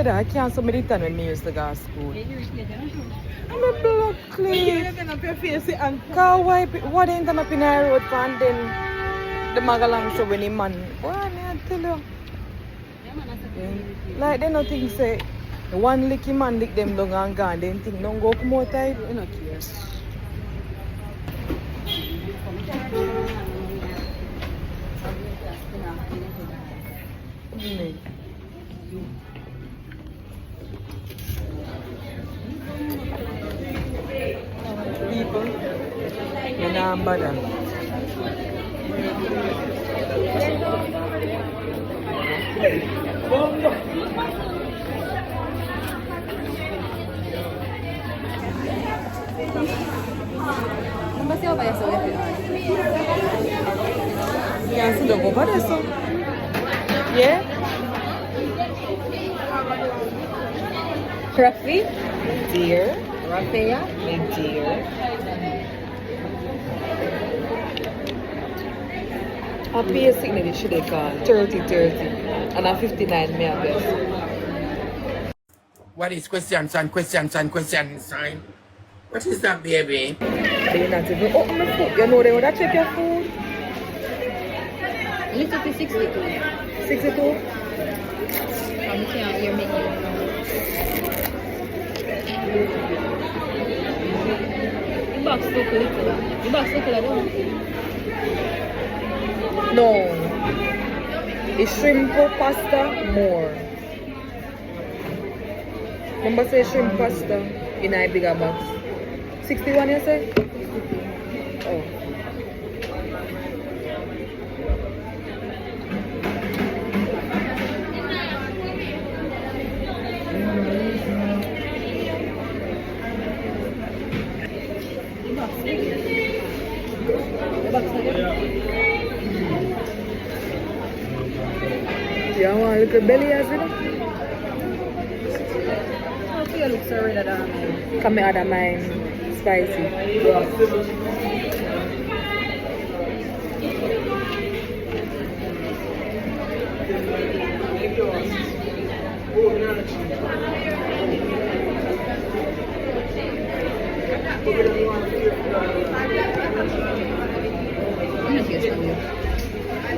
weather. I can't so many times when me used to go to school. I'm a blood clean. Can't wipe it. What ain't up in the road and then the magalang so when the man. Boy, I tell you. Like they no think say one licky man lick them down and gone. They think don't go come out type. You know care. People, you're not bother. Number siya ba sa FBR? Yan sila ko ba so? Yeah? Rafi? Dear. Rafaya? Dear. A PA signature should they call 30-30 and a 59 may I guess. What is question sign? Question sign? Question sign? What is that, baby? They're not even open the food. You know they would have check your food. Little to 62. 62? I'm can't hear me. The box look little. The box look little. No. The shrimp pasta more. Remember say shrimp pasta in a bigger box. 61 you say? Oh. Yeah, want a little belly as well? How do you look so red at that? Come out of mine spicy.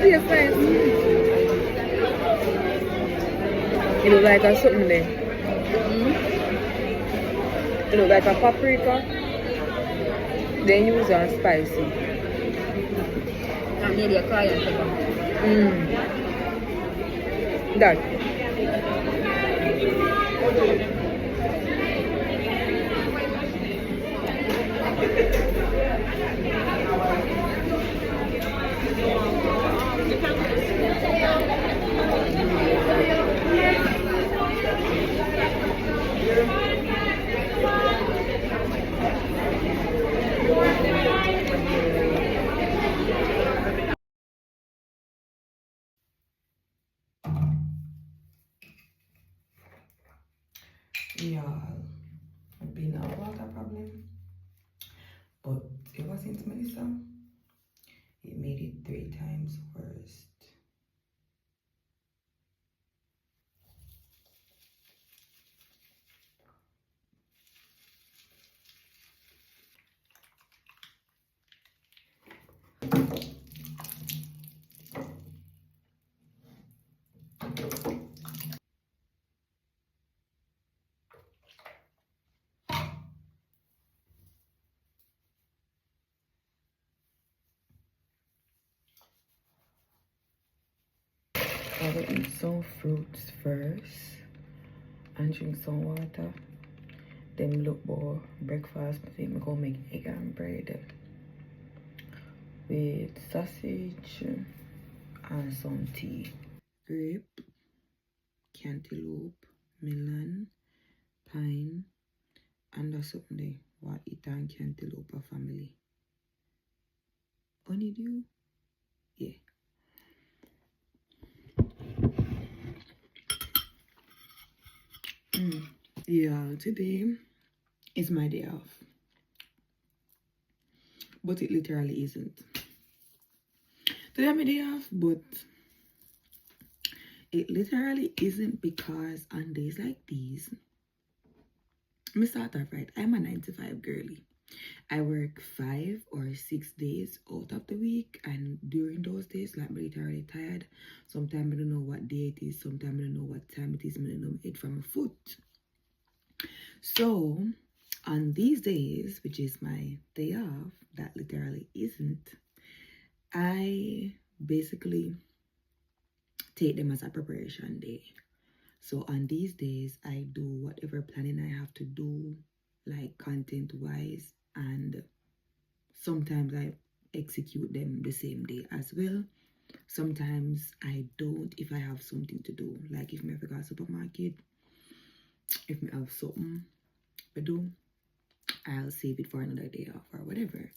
Yes, fine. It looks like a something there. It looks like a paprika. Then use a spicy. And maybe a cayenne pepper. That. Y'all, I've been a water problem, but ever since Melissa, it made it 3 times worse. I will eat some fruits first and drink some water. Then look for breakfast. I think I'm gonna make egg and bread with sausage and some tea. Grape, cantaloupe, melon, pine, and that's something they what eat and cantaloupe family. Honeydew? Yeah. Yeah, today is my day off. But it literally isn't. Today I'm my day off, but it literally isn't, because on days like these, me start off right. I'm a 9 to 5 girly. I work 5 or 6 days out of the week, and during those days, like, I'm literally tired. Sometimes I don't know what day it is. Sometimes I don't know what time it is. I don't know it from my foot. So on these days, which is my day off, that literally isn't, I basically take them as a preparation day. So on these days, I do whatever planning I have to do, like content wise, and sometimes I execute them the same day as well. Sometimes I don't if I have something to do, like if I have to go to the supermarket, if I have something to do, I'll save it for another day off or whatever.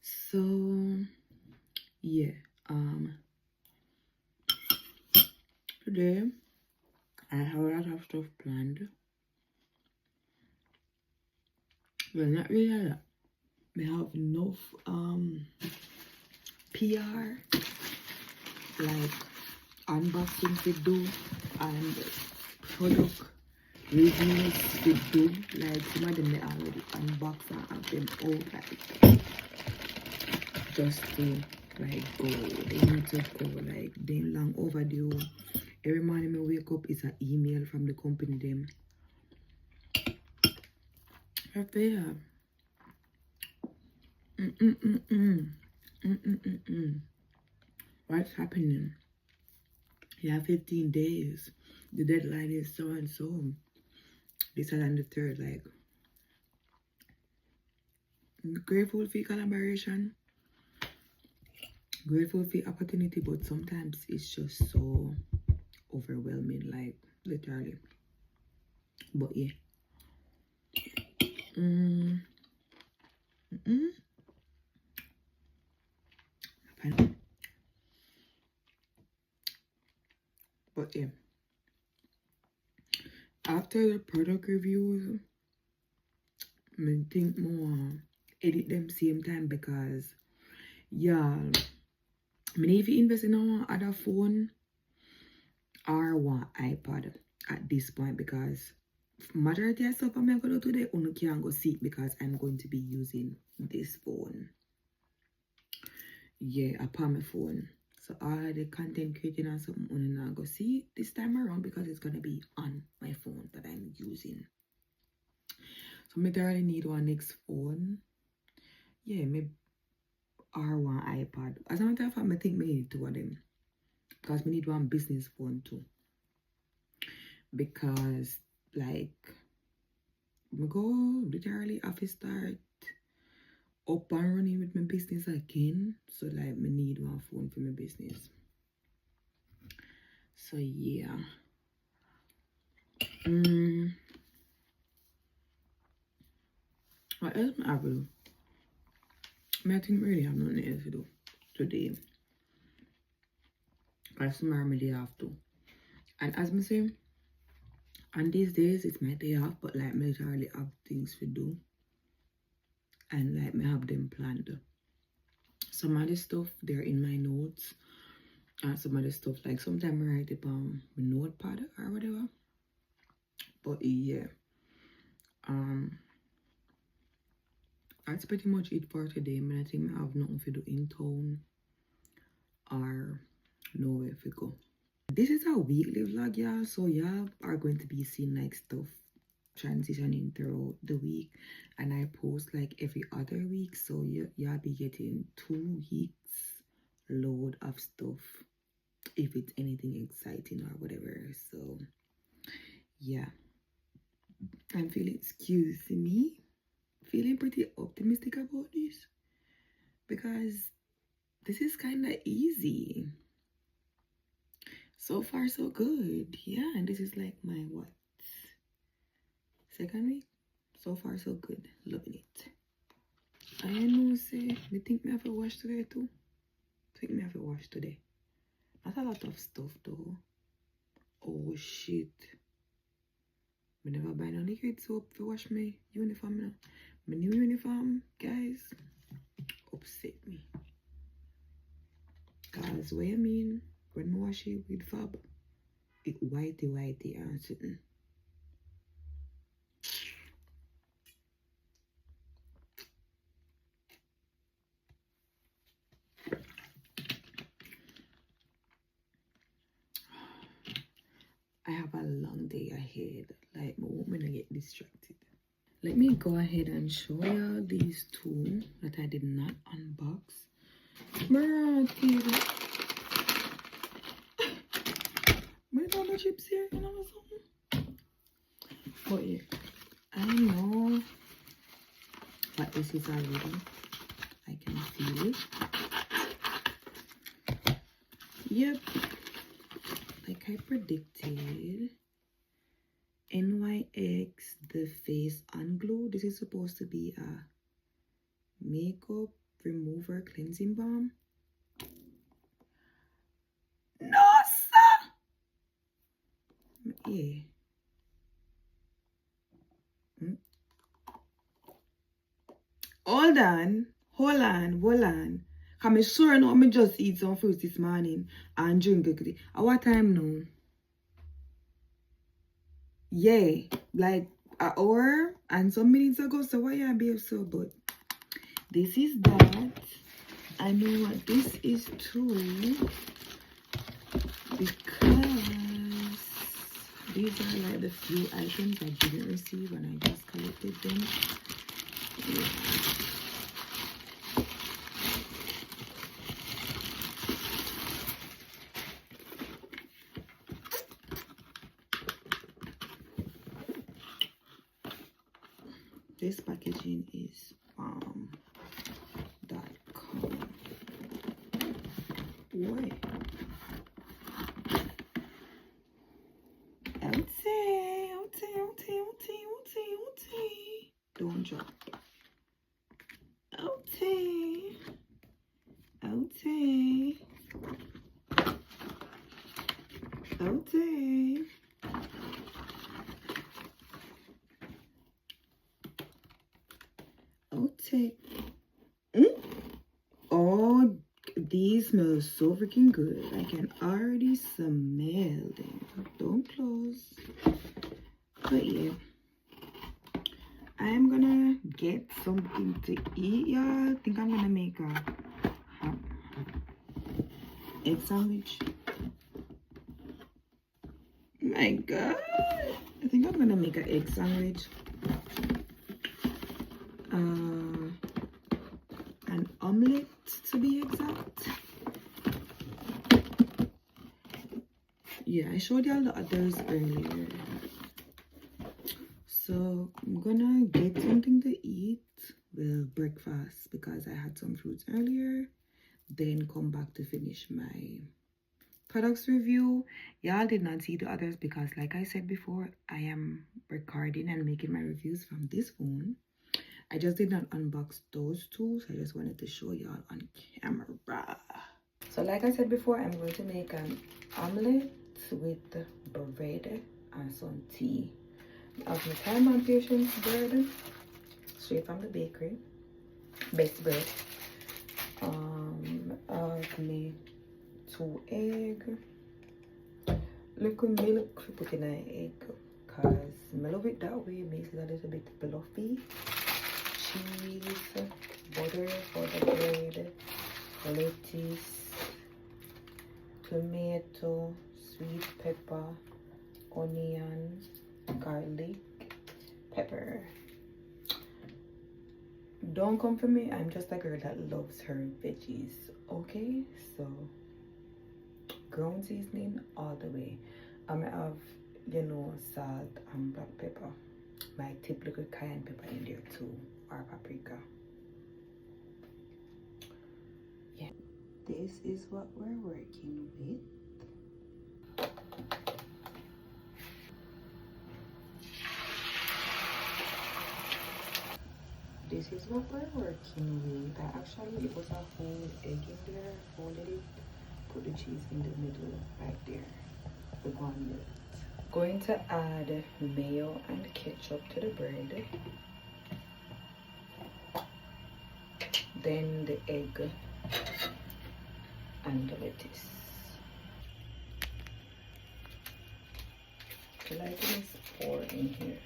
So yeah, today I have a lot of stuff planned. Well, not really a lot. We have enough PR, like unboxing to do and product reviews to do. Like some of them they already unbox and have them out, like just to like go. They need to go, like they long overdue. Every morning I wake up is an email from the company them. Rafaya, what's happening? You have 15 days. The deadline is so and so. This is on the 3rd. Like, grateful for collaboration, grateful for opportunity, but sometimes it's just so overwhelming, like literally. But yeah. But yeah. After the product reviews, I think more edit them same time, because yeah, I mean, if you invest in one other phone or one iPad at this point, because majority of stuff I'm going to do today, you can't go see it because I'm going to be using this phone. Yeah, upon my phone. So all the content creating and something I'm not go see it this time around, because it's going to be on my phone that I'm using. So I literally need one next phone. Yeah, maybe or one iPad. As a matter of fact, I think I need 2 of them, because we need one business phone too. Because like we go literally have to start up and running with my business again. So like I need one phone for my business. So yeah. What else I have to do? I think really have nothing else to do today. Because tomorrow my day off too. And as I say, on these days it's my day off, but like I literally have things to do. And like I have them planned. Some of the stuff they're in my notes. And some of the stuff, like sometimes I write it on my notepad or whatever. But yeah. That's pretty much it for today. I think I have nothing to do in town or nowhere to go. This is a weekly vlog, y'all. So y'all are going to be seeing like stuff transitioning throughout the week, and I post like every other week. So y'all be getting 2 weeks load of stuff, if it's anything exciting or whatever. So yeah, I'm feeling, excuse me, feeling pretty optimistic about this, because this is kind of easy. So far so good. Yeah, and this is like my what, 2nd week? So far so good. Loving it. I know, say, me think me have to wash today too. Think me have to wash today. Not a lot of stuff though. Oh shit. I never buy no liquid soap to wash my uniform now. My new uniform, guys, upset me. Cause what I mean, when I wash it with Fab, bit whitey or something. I have a long day ahead. Like, my woman, I get distracted. Let me go ahead and show y'all these two that I did not unbox. Miracle. Where's all the chips here? You know something? But yeah, I know what this is already. I can feel it. Yep. Like I predicted. NYX The Face Unglow. This is supposed to be a makeup remover cleansing balm. No, sir! Yeah. Hold on. I'm sure no, I just eat some fruits this morning and drink it. At what time now? Yeah, like an hour and some minutes ago. So why you be so? But this is that. I know what this is too, because these are like the few items I didn't receive and I just collected them. Yeah. This packaging is .com. Boy. Don't drop. Okay. Oh, these smell so freaking good. I can already smell them. Don't close. But yeah, I'm gonna get something to eat, y'all. I think I'm gonna make a egg sandwich. My God, I think I'm gonna make an egg sandwich. An omelette to be exact. Yeah, I showed y'all the others earlier. So I'm gonna get something to eat, well, breakfast, because I had some fruits earlier, then come back to finish my products review. Y'all did not see the others because, like I said before, I am recording and making my reviews from this phone. I just did not unbox those two, so I just wanted to show y'all on camera. So like I said before, I'm going to make an omelette with bread and some tea. I have my time and patience bread, straight from the bakery, best bread. I have me 2 eggs, little milk to put in an egg, cause I love it that way, makes it a little bit fluffy. Cheese, butter for the bread, lettuce, tomato, sweet pepper, onion, garlic, pepper. Don't come for me, I'm just a girl that loves her veggies, okay? So ground seasoning all the way. I'm gonna have, you know, salt and black pepper. My tip little cayenne pepper in there too, or paprika. Yeah, this is what we're working with. This is what we're working with. I actually put a whole egg in there, folded it, put the cheese in the middle right there. The one with. Going to add mayo and ketchup to the bread. Then the egg and the lettuce. The lighting is poor in here.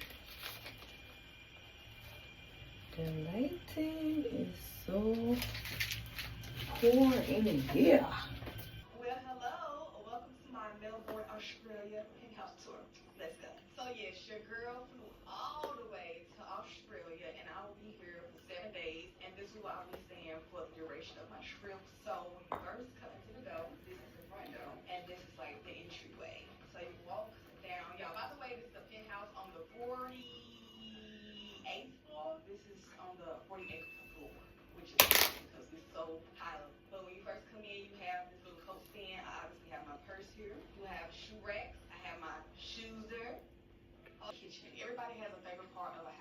The lighting is so poor in here. Well, hello. Welcome to my Melbourne, Australia penthouse tour. Let's go. So, yes, your girl flew all the way to Australia, and I will be here for 7 days. And this is where I'll be staying for the duration of my trip. So, when you first come into the door, this is the front door, and this is like the entryway. So, you walk down. Y'all, by the way, this is a penthouse on the 48th floor. This is on the 48th floor, which is because it's so high up. But when you first come in, you have this little coat stand. I obviously have my purse here. You have shoe racks. I have my shoes there. Kitchen. Everybody has a favorite part of a